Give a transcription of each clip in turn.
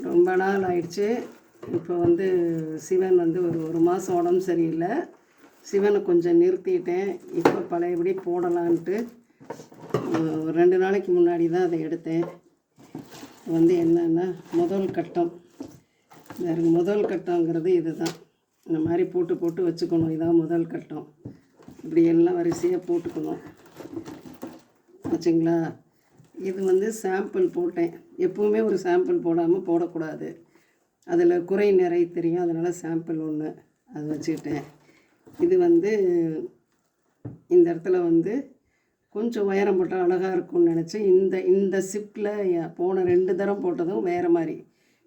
ரொம்ப நாள் ஆயிடுச்சு. இப்போ வந்து சிவன் வந்து ஒரு மாதம் உடம்பு சரியில்லை. சிவனை கொஞ்சம் நிறுத்திட்டேன். இப்போ பழையபடி போடலான்ட்டு 2 நாளைக்கு முன்னாடி தான் அதை எடுத்தேன். வந்து என்னென்னா முதல் கட்டம், முதல் கட்டங்கிறது இது தான். இந்த மாதிரி போட்டு போட்டு வச்சுக்கணும். இதான் முதல் கட்டம். இப்படி எல்லாம் வரிசையாக போட்டுக்கணும். ஆச்சுங்களா? இது வந்து சாம்பிள் போட்டேன். எப்போவுமே ஒரு சாம்பிள் போடாமல் போடக்கூடாது. அதில் குறை நிறை தெரியும். அதனால் சாம்பிள் ஒன்று அது வச்சுக்கிட்டேன். இது வந்து இந்த இடத்துல வந்து கொஞ்சம் உயரம் போட்டால் அழகாக இருக்கும்னு நினச்சி இந்த ஷிஃப்டில் போன 2 தரம் போட்டதும் வேறு மாதிரி.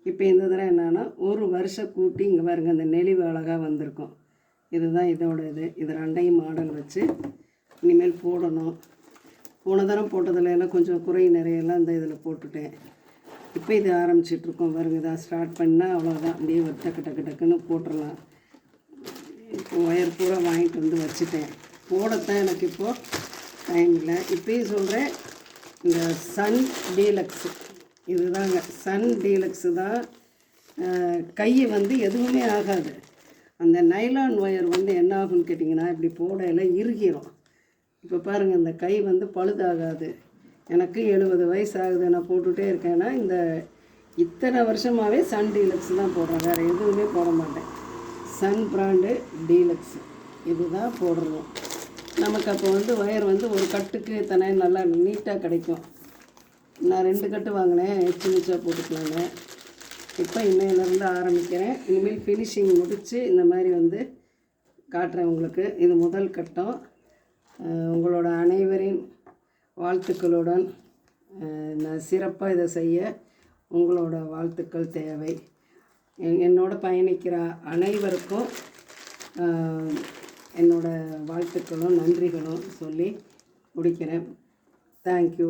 இப்போ இந்த தரம் என்னென்னா ஒரு வருஷம் கூட்டி இங்கே பாருங்கள், அந்த நெளிவு அழகாக வந்திருக்கும். இதுதான் இதோட இது 2ஐயும் மாடல் வச்சு இனிமேல் போடணும். போன தரம் போட்டதில் எல்லாம் கொஞ்சம் குறை நிறையெல்லாம் இந்த இதில் போட்டுட்டேன். இப்போ இது ஆரம்பிச்சிட்ருக்கோம் பாருங்க. இதான் ஸ்டார்ட் பண்ணால் அவ்வளோதான். அப்படியே டக்கு டக்குன்னு போட்டுடலாம். இப்போ ஒயர் பூரா வாங்கிட்டு வந்து வச்சுட்டேன். போடத்தான் எனக்கு இப்போது டைம் இல்லை. இப்போயும் சொல்கிறேன், இந்த சன் டீலக்ஸு இதுதாங்க. சன் டீலக்ஸு தான். கை வந்து எதுவுமே ஆகாது. அந்த நைலான் ஒயர் வந்து என்ன ஆகும்னு கேட்டிங்கன்னா, இப்படி போடையில் இறுகிரும். இப்போ பாருங்கள், இந்த கை வந்து பழுதாகாது. எனக்கு 70 வயசு ஆகுது. நான் போட்டுகிட்டே இருக்கேன்னா இத்தனை வருஷமாகவே சன் டீலக்ஸ் தான் போடுறேன். வேறு எதுவுமே போட மாட்டேன். சன் பிராண்டு டீலக்ஸு இது தான் போடுறோம். நமக்கு அப்போ வந்து ஒயர் வந்து ஒரு கட்டுக்கு இத்தனை நல்லா நீட்டாக கிடைக்கும். நான் 2 கட்டு வாங்கினேன். எச்சு போட்டுக்கலாங்க. இப்போ இன்னையிலேருந்து ஆரம்பிக்கிறேன். இனிமேல் ஃபினிஷிங் முடித்து இந்த மாதிரி வந்து காட்டுறேன் உங்களுக்கு. இது முதல் கட்டம். உங்களோட அனைவரின் வாழ்த்துக்களுடன் நான் சிறப்பாக இதை செய்ய உங்களோட வாழ்த்துக்கள் தேவை. என்னோட பயணிக்கிற அனைவருக்கும் என்னோட வாழ்த்துக்களும் நன்றிகளும் சொல்லி முடிக்கிறேன். தேங்க்யூ.